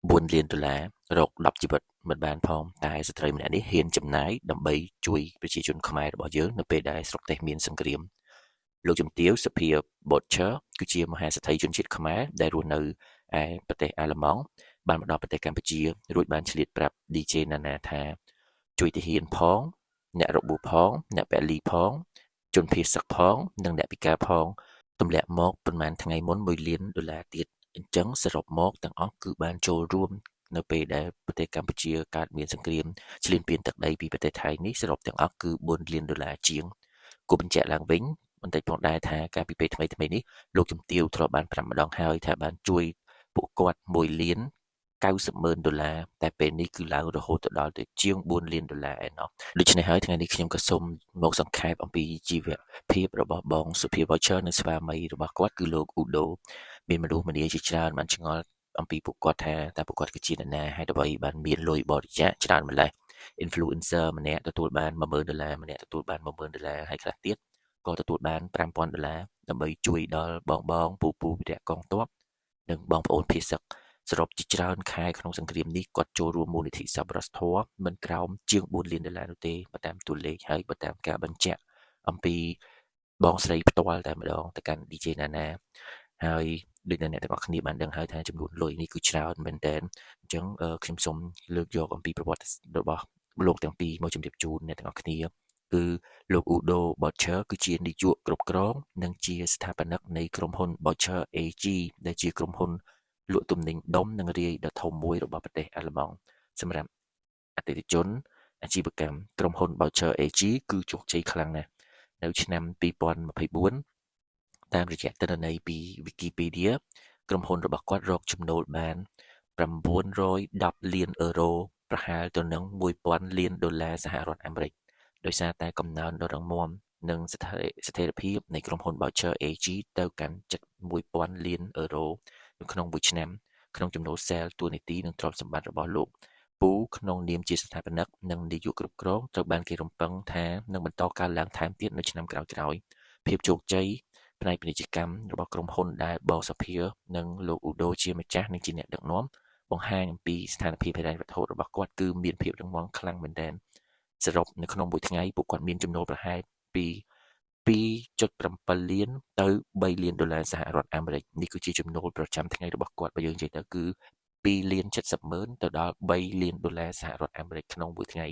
4 លានដុល្លាររក10ជីវិតមិនបានផងតែស្ត្រីម្នាក់នេះហ៊ានចំណាយដើម្បីជួយប្រជាជនខ្មែររបស់យើងនៅពេលដែលស្រុកទេសមានសង្គ្រាមលោកជំទាវសុភា Butcher គឺជាមហាសេដ្ឋីជនជាតិខ្មែរដែលរស់នៅឯប្រទេសអាល្លឺម៉ង់បានមកដល់ប្រទេសកម្ពុជារួចបានឆ្លៀតប្រាប់ DJ Nana ថាជួយទាហានផងអ្នករបួសផងអ្នកពលីផងជនភៀសសឹកផងនិងអ្នកពិការផងទម្លាក់មកប៉ុន្មានថ្ងៃមុន1លានដុល្លារទៀតអញ្ចឹងសរុបមកទាំងអស់គឺបានចូលរួមនៅពេលដែលប្រទេសកម្ពុជាកើតមានសង្គ្រាមឈ្លានពានទឹកដីពីប្រទេសថៃនេះសរុបទាំងអស់គឺ4លានដុល្លារជាងគួរបញ្ជាក់ឡើងវិញបន្តិចផងដែរថាកាលពីពេលថ្មីៗនេះលោកជំទាវធ្លាប់បានប្រាប់ម្ដងហើយថាបានជួយពួកគាត់1លាន90,000ដុល្លារតែពេលនេះគឺឡើងរហូតទៅដល់ទៅជាង4លានដុល្លារឯណោះដូច្នេះហើយថ្ងៃនេះខ្ញុំក៏សូមមកសង្ខេបអំពីជីវភាពរបស់បងសុភា Voucher និងស្វាមីរបស់គាត់គឺលោកឧដូមានមនុស្សម្នាជាច្រើនបានឆ្ងល់អំពីពួកគាត់ថាតើពួកគាត់គឺជាអ្នកណាហេតុអ្វីបានមានលុយបរិច្ចាគច្រើនម្ល៉េះ influencer ម្នាក់ទទួលបាន10000ដុល្លារម្នាក់ទទួលបាន10000ដុល្លារហើយខ្លះទៀតក៏ទទួលបាន5000ដុល្លារដើម្បីជួយដល់បងពូវីរៈកងទ័ពនិងបងប្អូនភៀសសឹកសរុបជាច្រើនខែក្នុងសង្គ្រាមនេះគាត់ចូលរួមមូលនិធិសប្បុរសធម៌មិនក្រោមជាង4លានដុល្លារនោះទេបើតាមតួលេខហើយបើតាមការបញ្ជាក់អំពីបងស្រីផ្ទាល់តែម្ដងទៅកាន់ DJ Nana ហើយដូចអ្នកទាំងអស់គ្នាបានដឹងហើយថាចំនួនលុយនេះគឺច្រើនមែនទែនអញ្ចឹងខ្ញុំសូមលើកយកអំពីប្រវត្តិរបស់លោកទាំងពីរមកជម្រាបជូនអ្នកទាំងអស់គ្នាគឺលោក Udo Butcher គឺជានាយកគ្រប់គ្រងនិងជាស្ថាបនិកនៃក្រុមហ៊ុន Butcher AG ដែលជាក្រុមហ៊ុនលក់ទំនិញដុំនិងរាយដ៏ធំមួយរបស់ប្រទេសអាល្លឺម៉ង់សម្រាប់អតិថិជនអាជីវកម្មក្រុមហ៊ុន Butcher AG គឺជោគជ័យខ្លាំងណាស់នៅឆ្នាំ2024តាមរយៈទិន្នន័យពី Wikipedia ក្រុមហ៊ុនរបស់គាត់រកចំណូលបាន910លានអឺរ៉ូប្រហែលទៅនឹង1000លានដុល្លារសហរដ្ឋអាមេរិកដោយសារតែកំណើនដ៏រឹងមាំនិងស្ថិរភាពនៃក្រុមហ៊ុន Boucher AG ទៅកាន់ជិត1000លានអឺរ៉ូនៅក្នុងមួយឆ្នាំក្នុងចំណូល Sale តួនាទីនិងទ្រព្យសម្បត្តិរបស់លោកពូក្នុងនាមជាស្ថាបនិកនិងនាយកគ្រប់គ្រងត្រូវបានគេរំពឹងថានឹងបន្តកើនឡើងថែមទៀតនៅឆ្នាំក្រោយៗភាពជោគជ័យផ្នែកពាណិជ្ជកម្មរបស់ក្រុមហ៊ុនដែលបងសុភានិងលោកឧដូជាម្ចាស់និងជាអ្នកដឹកនាំបង្ហាញអំពីស្ថានភាពហិរញ្ញវត្ថុរបស់គាត់គឺមានភាពរឹងមាំខ្លាំងមែនទែនសរុបនៅក្នុងមួយថ្ងៃពួកគាត់មានចំណូលប្រហែលពី2.7លានទៅ3លានដុល្លារសហរដ្ឋអាមេរិកនេះគឺជាចំណូលប្រចាំថ្ងៃរបស់គាត់បើយើងនិយាយទៅគឺ2.70 លានទៅដល់3លានដុល្លារសហរដ្ឋអាមេរិកក្នុងមួយថ្ងៃ